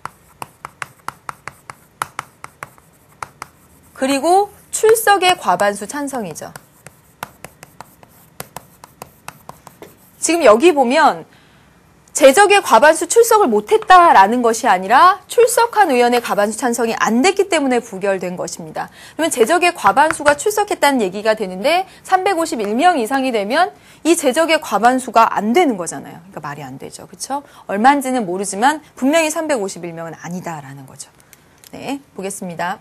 그리고 출석의 과반수 찬성이죠. 지금 여기 보면 제적의 과반수 출석을 못했다라는 것이 아니라 출석한 의원의 과반수 찬성이 안 됐기 때문에 부결된 것입니다. 그러면 제적의 과반수가 출석했다는 얘기가 되는데 351명 이상이 되면 이 제적의 과반수가 안 되는 거잖아요. 그러니까 말이 안 되죠. 그렇죠? 얼마인지는 모르지만 분명히 351명은 아니다라는 거죠. 네, 보겠습니다.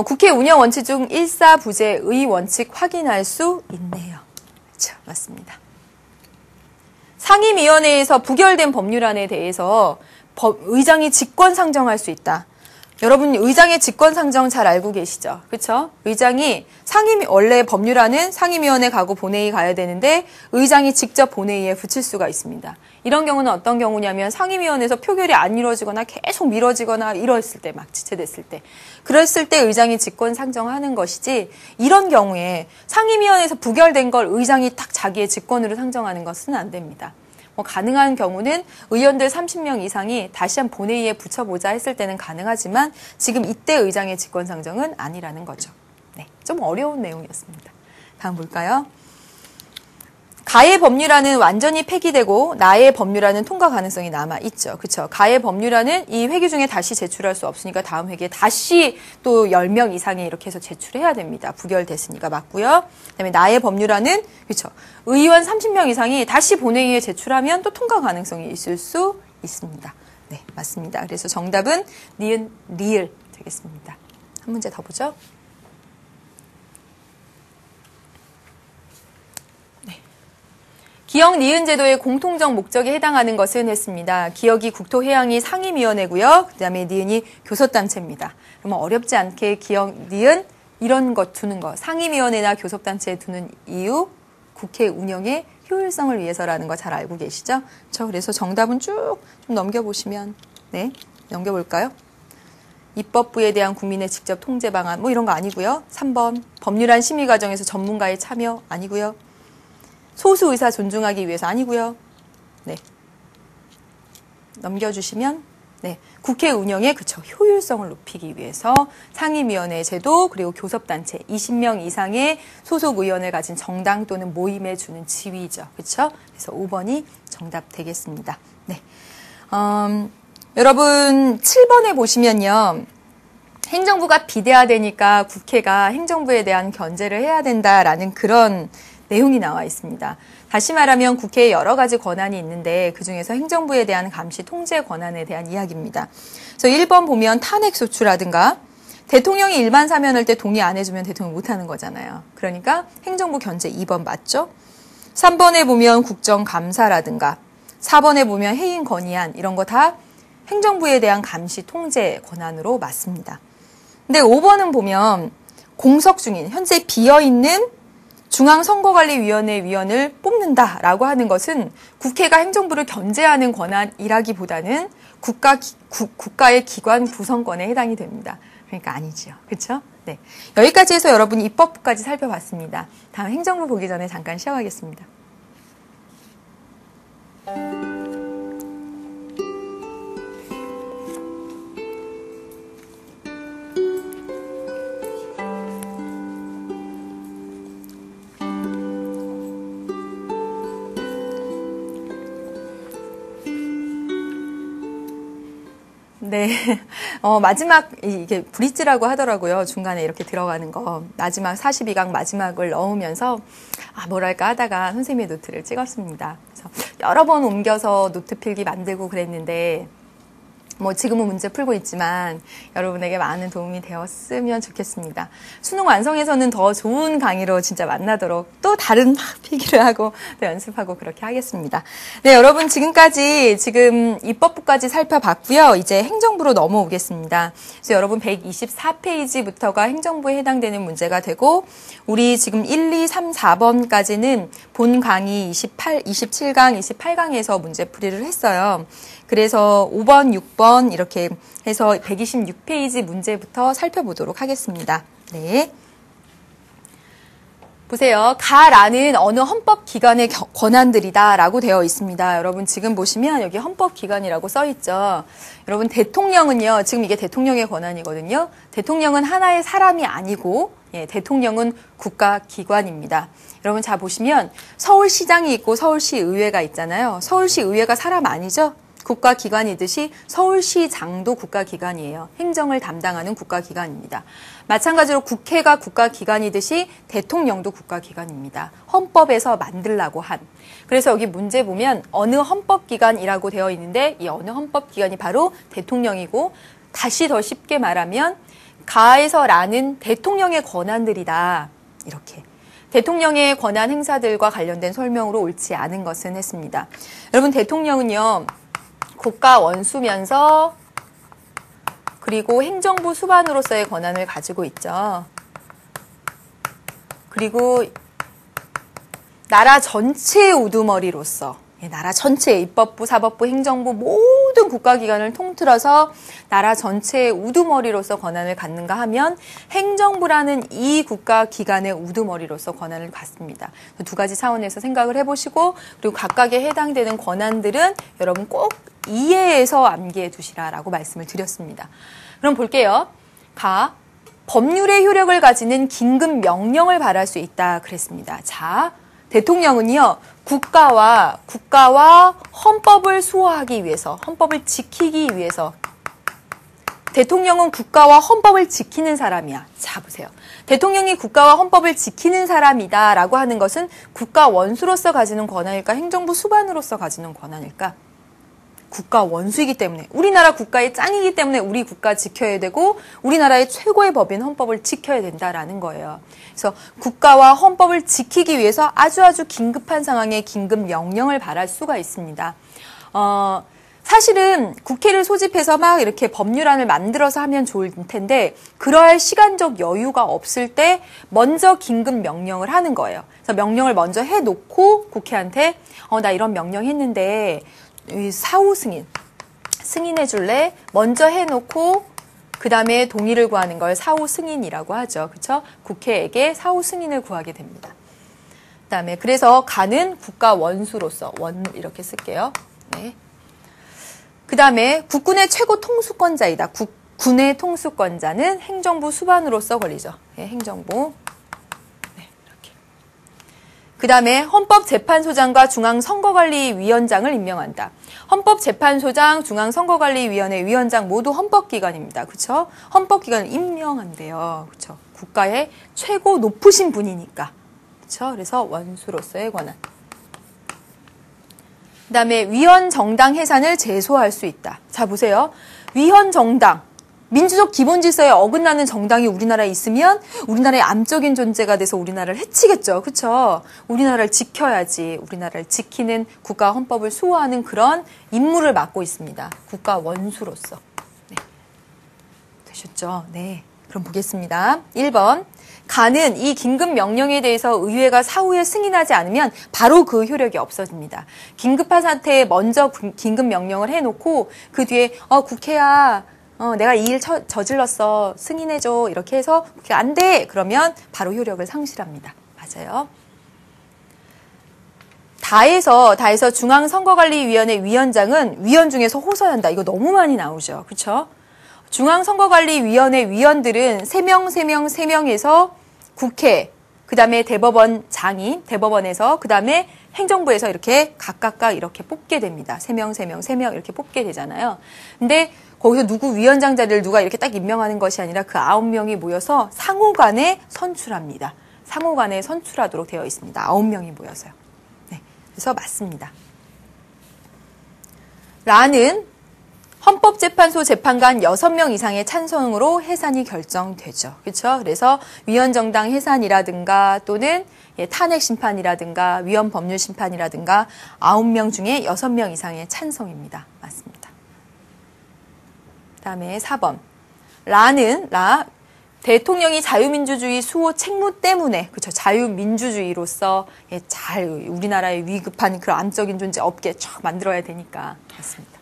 국회 운영 원칙 중 일사부재의 원칙 확인할 수 있네요. 그렇죠? 맞습니다. 상임위원회에서 부결된 법률안에 대해서 의장이 직권 상정할 수 있다. 여러분 의장의 직권 상정 잘 알고 계시죠? 그렇죠? 의장이 원래 법률안은 상임위원회 가고 본회의 가야 되는데 의장이 직접 본회의에 붙일 수가 있습니다. 이런 경우는 어떤 경우냐면 상임위원회에서 표결이 안 이루어지거나 계속 미뤄지거나 이랬을 때 막 지체됐을 때 그랬을 때 의장이 직권 상정하는 것이지 이런 경우에 상임위원회에서 부결된 걸 의장이 딱 자기의 직권으로 상정하는 것은 안 됩니다. 가능한 경우는 의원들 30명 이상이 다시 한 본회의에 붙여보자 했을 때는 가능하지만 지금 이때 의장의 직권 상정은 아니라는 거죠. 네, 좀 어려운 내용이었습니다. 다음 볼까요? 가의 법률안은 완전히 폐기되고 나의 법률안은 통과 가능성이 남아있죠. 그렇죠? 가의 법률안은 이 회기 중에 다시 제출할 수 없으니까 다음 회기에 다시 또 10명 이상이 이렇게 해서 제출해야 됩니다. 부결됐으니까 맞고요. 그다음에 나의 법률안은 그렇죠? 의원 30명 이상이 다시 본회의에 제출하면 또 통과 가능성이 있을 수 있습니다. 네, 맞습니다. 그래서 정답은 니은, 리을 되겠습니다. 한 문제 더 보죠. 기역 니은 제도의 공통적 목적에 해당하는 것은 했습니다. 기역이 국토해양이 상임위원회고요. 그다음에 니은이 교섭단체입니다. 그러면 어렵지 않게 기역 니은 이런 것 두는 거 상임위원회나 교섭단체에 두는 이유 국회 운영의 효율성을 위해서라는 거 잘 알고 계시죠? 그래서 정답은 쭉 좀 넘겨보시면 네 넘겨볼까요? 입법부에 대한 국민의 직접 통제 방안 뭐 이런 거 아니고요. 3번 법률안 심의 과정에서 전문가의 참여 아니고요. 소수 의사 존중하기 위해서 아니고요. 네. 넘겨주시면 네, 국회 운영의 효율성을 높이기 위해서 상임위원회 제도 그리고 교섭단체 20명 이상의 소속 의원을 가진 정당 또는 모임에 주는 지위죠. 그렇죠? 그래서 5번이 정답 되겠습니다. 네, 여러분 7번에 보시면요. 행정부가 비대화되니까 국회가 행정부에 대한 견제를 해야 된다라는 그런 내용이 나와 있습니다. 다시 말하면 국회에 여러 가지 권한이 있는데 그중에서 행정부에 대한 감시 통제 권한에 대한 이야기입니다. 그래서 1번 보면 탄핵소추라든가 대통령이 일반 사면할 때 동의 안 해주면 대통령 못하는 거잖아요. 그러니까 행정부 견제 2번 맞죠? 3번에 보면 국정감사라든가 4번에 보면 해임 건의안 이런 거 다 행정부에 대한 감시 통제 권한으로 맞습니다. 근데 5번은 보면 공석 중인 현재 비어있는 중앙선거관리위원회 위원을 뽑는다라고 하는 것은 국회가 행정부를 견제하는 권한이라기보다는 국가의 기관 구성권에 해당이 됩니다. 그러니까 아니지요. 그렇죠? 네. 여기까지 해서 여러분 입법부까지 살펴봤습니다. 다음 행정부 보기 전에 잠깐 쉬어가겠습니다. 네. 마지막, 이게 브릿지라고 하더라고요. 중간에 이렇게 들어가는 거. 마지막 42강 마지막을 넣으면서, 뭐랄까 하다가 선생님의 노트를 찍었습니다. 그래서 여러 번 옮겨서 노트 필기 만들고 그랬는데, 지금은 문제 풀고 있지만 여러분에게 많은 도움이 되었으면 좋겠습니다. 수능 완성에서는 더 좋은 강의로 진짜 만나도록 또 다른 필기를 하고 또 연습하고 그렇게 하겠습니다. 네, 여러분 지금 입법부까지 살펴봤고요. 이제 행정부로 넘어오겠습니다. 그래서 여러분 124페이지부터가 행정부에 해당되는 문제가 되고 우리 지금 1, 2, 3, 4번까지는 본 강의 27강, 28강에서 문제풀이를 했어요. 그래서 5번, 6번 이렇게 해서 126페이지 문제부터 살펴보도록 하겠습니다. 네. 보세요. 가라는 어느 헌법기관의 권한들이다라고 되어 있습니다. 여러분 지금 보시면 여기 헌법기관이라고 써 있죠. 여러분 대통령은요. 지금 이게 대통령의 권한이거든요. 대통령은 하나의 사람이 아니고 대통령은 국가기관입니다. 여러분 자 보시면 서울시장이 있고 서울시의회가 있잖아요. 서울시의회가 사람 아니죠? 국가기관이듯이 서울시장도 국가기관이에요. 행정을 담당하는 국가기관입니다. 마찬가지로 국회가 국가기관이듯이 대통령도 국가기관입니다. 헌법에서 만들라고 한. 그래서 여기 문제 보면 어느 헌법기관이라고 되어 있는데 이 어느 헌법기관이 바로 대통령이고 다시 더 쉽게 말하면 가에서 라는 대통령의 권한들이다. 이렇게. 대통령의 권한 행사들과 관련된 설명으로 옳지 않은 것은 했습니다. 여러분 대통령은요. 국가 원수면서 그리고 행정부 수반으로서의 권한을 가지고 있죠. 그리고 나라 전체의 우두머리로서 나라 전체의 입법부, 사법부, 행정부 모든 국가기관을 통틀어서 나라 전체의 우두머리로서 권한을 갖는가 하면 행정부라는 이 국가기관의 우두머리로서 권한을 갖습니다. 두 가지 차원에서 생각을 해보시고 그리고 각각에 해당되는 권한들은 여러분 꼭 이해해서 암기해 두시라라고 말씀을 드렸습니다. 그럼 볼게요. 가, 법률의 효력을 가지는 긴급 명령을 발할 수 있다 그랬습니다. 자, 대통령은요. 국가와 헌법을 수호하기 위해서, 헌법을 지키기 위해서 대통령은 국가와 헌법을 지키는 사람이야. 자, 보세요. 대통령이 국가와 헌법을 지키는 사람이다라고 하는 것은 국가 원수로서 가지는 권한일까? 행정부 수반으로서 가지는 권한일까? 국가 원수이기 때문에 우리나라 국가의 짱이기 때문에 우리 국가 지켜야 되고 우리나라의 최고의 법인 헌법을 지켜야 된다라는 거예요. 그래서 국가와 헌법을 지키기 위해서 아주 긴급한 상황에 긴급 명령을 발할 수가 있습니다. 사실은 국회를 소집해서 막 이렇게 법률안을 만들어서 하면 좋을 텐데 그러할 시간적 여유가 없을 때 먼저 긴급 명령을 하는 거예요. 그래서 명령을 먼저 해놓고 국회한테 나 이런 명령 했는데 사후 승인해 줄래? 먼저 해놓고 그 다음에 동의를 구하는 걸 사후 승인이라고 하죠. 그렇죠? 국회에게 사후 승인을 구하게 됩니다. 그 다음에 그래서 가는 국가 원수로서 이렇게 쓸게요. 네. 그 다음에 국군의 최고 통수권자이다. 국군의 통수권자는 행정부 수반으로서 권리죠. 예, 행정부. 네, 이렇게. 그 다음에 헌법재판소장과 중앙선거관리위원장을 임명한다. 헌법재판소장, 중앙선거관리위원회 위원장 모두 헌법기관입니다. 그렇죠? 헌법기관을 임명한대요. 그렇죠? 국가의 최고 높으신 분이니까. 그렇죠? 그래서 원수로서의 권한. 그 다음에 위헌정당 해산을 제소할 수 있다. 자, 보세요. 위헌정당. 민주적 기본질서에 어긋나는 정당이 우리나라에 있으면 우리나라의 암적인 존재가 돼서 우리나라를 해치겠죠. 그렇죠? 우리나라를 지켜야지. 우리나라를 지키는 국가 헌법을 수호하는 그런 임무를 맡고 있습니다. 국가 원수로서. 네. 되셨죠? 네. 그럼 보겠습니다. 1번. 가는 이 긴급 명령에 대해서 의회가 사후에 승인하지 않으면 바로 그 효력이 없어집니다. 긴급한 사태에 먼저 긴급 명령을 해놓고 그 뒤에 국회야 내가 이 일 저질렀어 승인해줘 이렇게 해서 국회 안 돼 그러면 바로 효력을 상실합니다. 맞아요. 다에서 중앙선거관리위원회 위원장은 위원 중에서 호소한다. 이거 너무 많이 나오죠. 그렇죠? 중앙선거관리위원회 위원들은 3명에서 국회, 그 다음에 대법원장이, 대법원에서, 그 다음에 행정부에서 이렇게 각각 이렇게 뽑게 됩니다. 3명 이렇게 뽑게 되잖아요. 근데 거기서 누구 위원장 자리를 누가 이렇게 딱 임명하는 것이 아니라 그 9명이 모여서 상호간에 선출합니다. 상호간에 선출하도록 되어 있습니다. 9명이 모여서요. 네, 그래서 맞습니다. 라는 헌법재판소 재판관 6명 이상의 찬성으로 해산이 결정되죠. 그렇죠? 그래서 위헌정당 해산이라든가 또는 탄핵심판이라든가 위헌법률심판이라든가 9명 중에 6명 이상의 찬성입니다. 맞습니다. 그다음에 4번. 대통령이 자유민주주의 수호 책무 때문에 그렇죠. 자유민주주의로서 우리나라의 위급한 그런 암적인 존재 없게 쫙 만들어야 되니까. 맞습니다.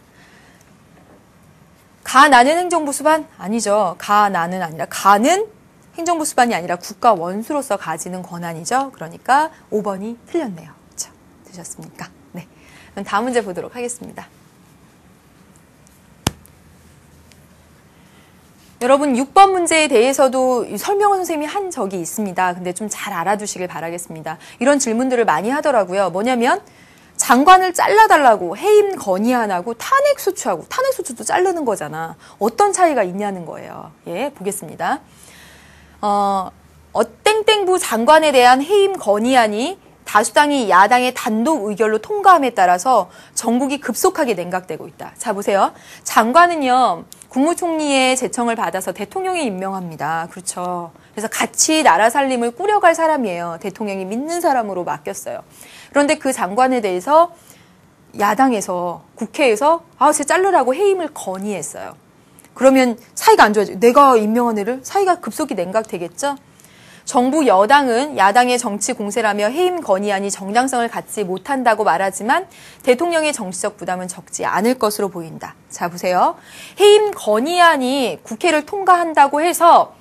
나는 행정부 수반? 아니죠. 나는 아니라 가는 행정부 수반이 아니라 국가 원수로서 가지는 권한이죠. 그러니까 5번이 틀렸네요. 그렇죠? 되셨습니까? 네. 그럼 다음 문제 보도록 하겠습니다. 여러분 6번 문제에 대해서도 설명을 선생님이 한 적이 있습니다. 근데 좀 잘 알아두시길 바라겠습니다. 이런 질문들을 많이 하더라고요. 뭐냐면 장관을 잘라달라고 해임 건의안하고 탄핵소추하고 탄핵소추도 자르는 거잖아. 어떤 차이가 있냐는 거예요. 예, 보겠습니다. 땡땡부 장관에 대한 해임 건의안이 다수당이 야당의 단독 의결로 통과함에 따라서 전국이 급속하게 냉각되고 있다. 자, 보세요. 장관은요, 국무총리의 제청을 받아서 대통령이 임명합니다. 그렇죠. 그래서 같이 나라 살림을 꾸려갈 사람이에요. 대통령이 믿는 사람으로 맡겼어요. 그런데 그 장관에 대해서 야당에서, 국회에서 쟤 자르라고 해임을 건의했어요. 그러면 사이가 안 좋아지죠. 내가 임명한 애를 사이가 급속히 냉각되겠죠. 정부 여당은 야당의 정치 공세라며 해임 건의안이 정당성을 갖지 못한다고 말하지만 대통령의 정치적 부담은 적지 않을 것으로 보인다. 자, 보세요. 해임 건의안이 국회를 통과한다고 해서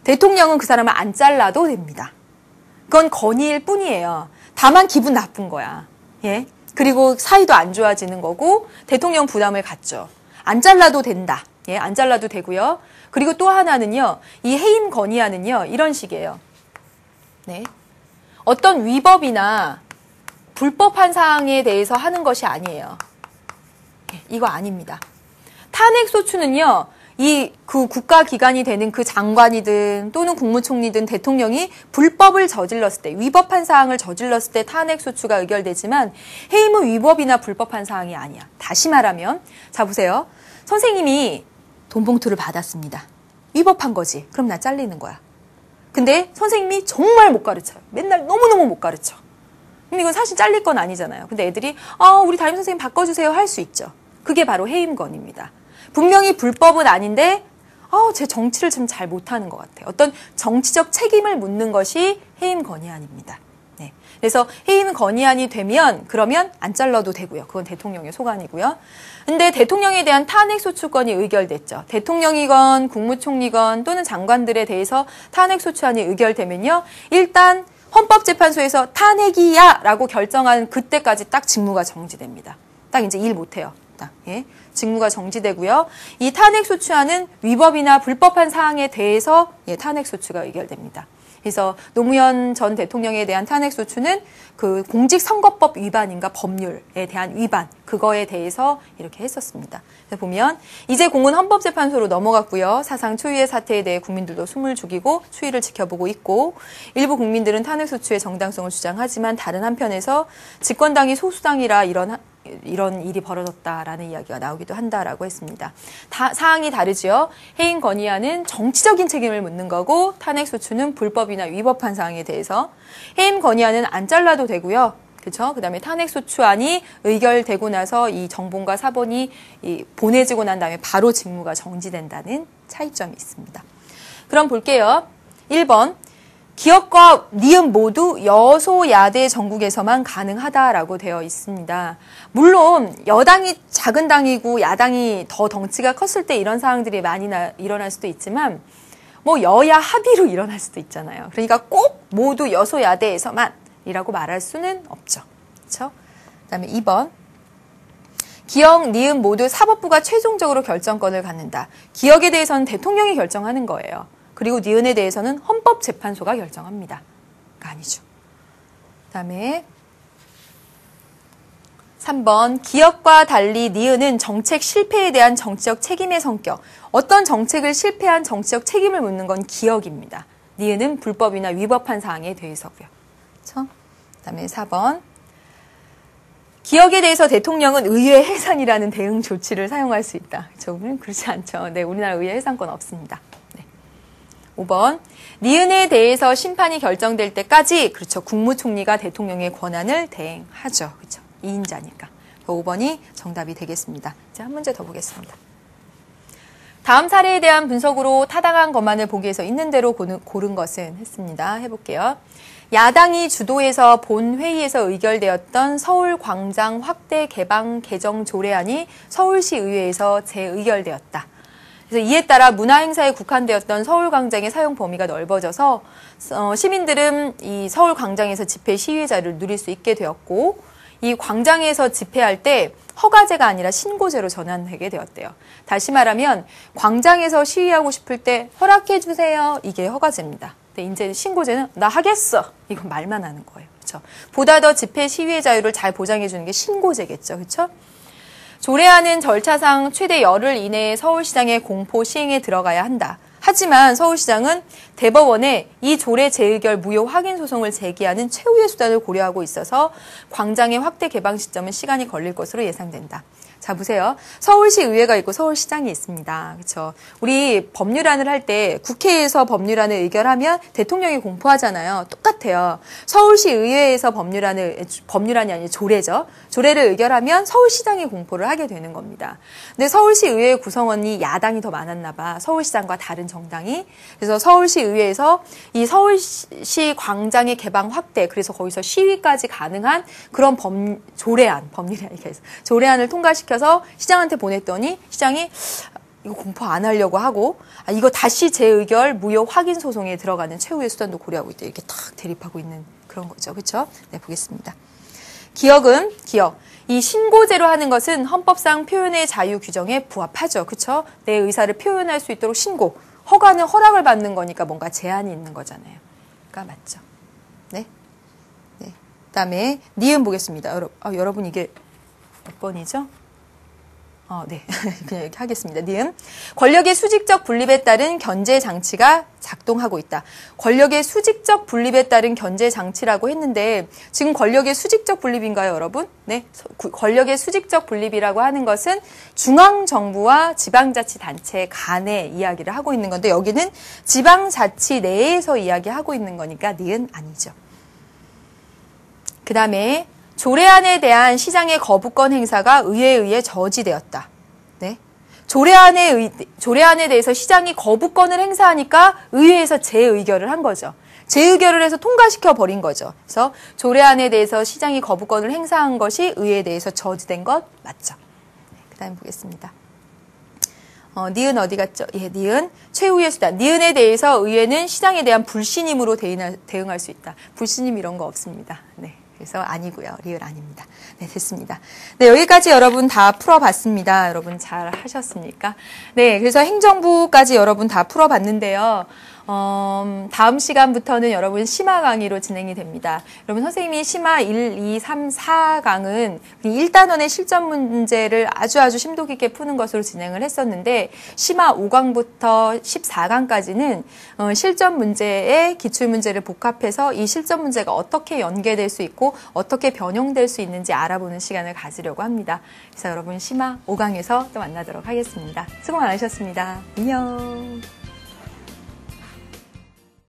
대통령은 그 사람을 안 잘라도 됩니다. 그건 건의일 뿐이에요. 다만 기분 나쁜 거야. 예. 그리고 사이도 안 좋아지는 거고 대통령 부담을 갖죠. 안 잘라도 된다. 예, 안 잘라도 되고요. 그리고 또 하나는요. 이 해임 건의안은요. 이런 식이에요. 네. 어떤 위법이나 불법한 사항에 대해서 하는 것이 아니에요. 예, 이거 아닙니다. 탄핵소추는요. 그 국가기관이 되는 그 장관이든 또는 국무총리든 대통령이 불법을 저질렀을 때, 위법한 사항을 저질렀을 때 탄핵소추가 의결되지만 해임은 위법이나 불법한 사항이 아니야. 다시 말하면, 자 보세요. 선생님이 돈 봉투를 받았습니다. 위법한 거지. 그럼 나 잘리는 거야. 근데 선생님이 정말 못 가르쳐요. 맨날 너무너무 못 가르쳐. 근데 이건 사실 잘릴 건 아니잖아요. 근데 애들이 우리 담임선생님 바꿔주세요 할 수 있죠. 그게 바로 해임건입니다. 분명히 불법은 아닌데 제 정치를 좀 잘 못하는 것 같아요. 어떤 정치적 책임을 묻는 것이 해임 건의안입니다. 네. 그래서 해임 건의안이 되면 그러면 안 잘라도 되고요. 그건 대통령의 소관이고요. 근데 대통령에 대한 탄핵소추권이 의결됐죠. 대통령이건 국무총리건 또는 장관들에 대해서 탄핵소추안이 의결되면요. 일단 헌법재판소에서 탄핵이야 라고 결정한 그때까지 딱 직무가 정지됩니다. 딱 이제 일 못해요. 예, 직무가 정지되고요. 이 탄핵소추안은 위법이나 불법한 사항에 대해서 예, 탄핵소추가 의결됩니다. 그래서 노무현 전 대통령에 대한 탄핵소추는 그 공직선거법 위반인가 법률에 대한 위반, 그거에 대해서 이렇게 했었습니다. 보면 이제 공은 헌법재판소로 넘어갔고요. 사상 초유의 사태에 대해 국민들도 숨을 죽이고 추이를 지켜보고 있고, 일부 국민들은 탄핵소추의 정당성을 주장하지만 다른 한편에서 집권당이 소수당이라 이런 일이 벌어졌다라는 이야기가 나오기도 한다라고 했습니다. 사항이 다르지요. 해임 건의안은 정치적인 책임을 묻는 거고, 탄핵소추는 불법이나 위법한 사항에 대해서. 해임 건의안은 안 잘라도 되고요. 그렇죠? 그다음에 탄핵소추안이 의결되고 나서 이 정본과 사본이 보내지고 난 다음에 바로 직무가 정지된다는 차이점이 있습니다. 그럼 볼게요. 1번. 기업과 니은 모두 여소야대 정국에서만 가능하다라고 되어 있습니다. 물론 여당이 작은 당이고 야당이 더 덩치가 컸을 때 이런 상황들이 많이 일어날 수도 있지만 뭐 여야 합의로 일어날 수도 있잖아요. 그러니까 꼭 모두 여소야대에서만이라고 말할 수는 없죠. 그렇죠? 그다음에 2번. 기억, 니은 모두 사법부가 최종적으로 결정권을 갖는다. 기억에 대해서는 대통령이 결정하는 거예요. 그리고 니은에 대해서는 헌법재판소가 결정합니다. 아니죠. 그다음에 3번. 기억과 달리 니은은 정책 실패에 대한 정치적 책임의 성격. 어떤 정책을 실패한 정치적 책임을 묻는 건 기억입니다. 니은은 불법이나 위법한 사항에 대해서고요. 그렇죠? 그다음에 4번. 기억에 대해서 대통령은 의회 해산이라는 대응 조치를 사용할 수 있다. 그렇죠? 그렇지 않죠. 네, 우리나라 의회 해산권 없습니다. 5번. 니은에 대해서 심판이 결정될 때까지, 그렇죠, 국무총리가 대통령의 권한을 대행하죠. 그렇죠. 2인자니까. 5번이 정답이 되겠습니다. 이제 한 문제 더 보겠습니다. 다음 사례에 대한 분석으로 타당한 것만을 보기 위해서 있는 대로 고른 것은 했습니다. 해볼게요. 야당이 주도해서 본회의에서 의결되었던 서울광장 확대 개방 개정 조례안이 서울시 의회에서 재의결되었다. 그래서 이에 따라 문화행사에 국한되었던 서울광장의 사용 범위가 넓어져서 시민들은 이 서울광장에서 집회 시위의 자유를 누릴 수 있게 되었고, 이 광장에서 집회할 때 허가제가 아니라 신고제로 전환되게 되었대요. 다시 말하면 광장에서 시위하고 싶을 때 허락해 주세요. 이게 허가제입니다. 근데 이제 신고제는 나 하겠어. 이건 말만 하는 거예요. 그렇죠? 보다 더 집회 시위의 자유를 잘 보장해 주는 게 신고제겠죠. 그렇죠? 조례안은 절차상 최대 열흘 이내에 서울시장의 공포 시행에 들어가야 한다. 하지만 서울시장은 대법원에 이 조례 재의결 무효 확인 소송을 제기하는 최후의 수단을 고려하고 있어서 광장의 확대 개방 시점은 시간이 걸릴 것으로 예상된다. 자, 보세요. 서울시 의회가 있고 서울시장이 있습니다. 그렇죠? 우리 법률안을 할 때 국회에서 법률안을 의결하면 대통령이 공포하잖아요. 똑같아요. 서울시 의회에서 법률안이 아니라 조례죠. 조례를 의결하면 서울시장이 공포를 하게 되는 겁니다. 근데 서울시 의회 구성원이 야당이 더 많았나 봐. 서울시장과 다른 정당이. 그래서 서울시 의회에서 이 서울시 광장의 개방 확대, 그래서 거기서 시위까지 가능한 그런 조례안을 통과시켜서 시장한테 보냈더니 시장이 이거 공포 안 하려고 하고, 이거 다시 재의결 무효 확인 소송에 들어가는 최후의 수단도 고려하고 있다. 이렇게 탁 대립하고 있는 그런 거죠. 그렇죠? 네, 보겠습니다. 기억. 이 신고제로 하는 것은 헌법상 표현의 자유 규정에 부합하죠. 그렇죠? 내 의사를 표현할 수 있도록 신고. 허가는 허락을 받는 거니까 뭔가 제한이 있는 거잖아요. 그러니까 맞죠. 네. 네. 그다음에 니은 보겠습니다. 여러분 이게 몇 번이죠? 네. 그냥 이렇게 하겠습니다. 니은. 권력의 수직적 분립에 따른 견제 장치가 작동하고 있다. 권력의 수직적 분립에 따른 견제 장치라고 했는데 지금 권력의 수직적 분립인가요, 여러분? 네. 권력의 수직적 분립이라고 하는 것은 중앙정부와 지방자치단체 간의 이야기를 하고 있는 건데 여기는 지방자치 내에서 이야기하고 있는 거니까 니은 아니죠. 그 다음에 조례안에 대한 시장의 거부권 행사가 의회에 의해 저지되었다. 네. 조례안에 대해서 시장이 거부권을 행사하니까 의회에서 재의결을 한 거죠. 재의결을 해서 통과시켜 버린 거죠. 그래서 조례안에 대해서 시장이 거부권을 행사한 것이 의회에 대해서 저지된 것 맞죠. 그 다음 보겠습니다. 니은 어디 갔죠? 예, 니은. 최후의 수단. 니은에 대해서 의회는 시장에 대한 불신임으로 대응할 수 있다. 불신임 이런 거 없습니다. 네. 그래서 아니고요. 리을 아닙니다. 네, 됐습니다. 네, 여기까지 여러분 다 풀어봤습니다. 여러분 잘 하셨습니까? 네, 그래서 행정부까지 여러분 다 풀어봤는데요. 다음 시간부터는 여러분 심화 강의로 진행이 됩니다. 여러분 선생님이 심화 1, 2, 3, 4강은 1단원의 실전 문제를 아주 심도 깊게 푸는 것으로 진행을 했었는데 심화 5강부터 14강까지는 실전 문제에 기출 문제를 복합해서 이 실전 문제가 어떻게 연계될 수 있고 어떻게 변형될 수 있는지 알아보는 시간을 가지려고 합니다. 그래서 여러분 심화 5강에서 또 만나도록 하겠습니다. 수고 많으셨습니다. 안녕.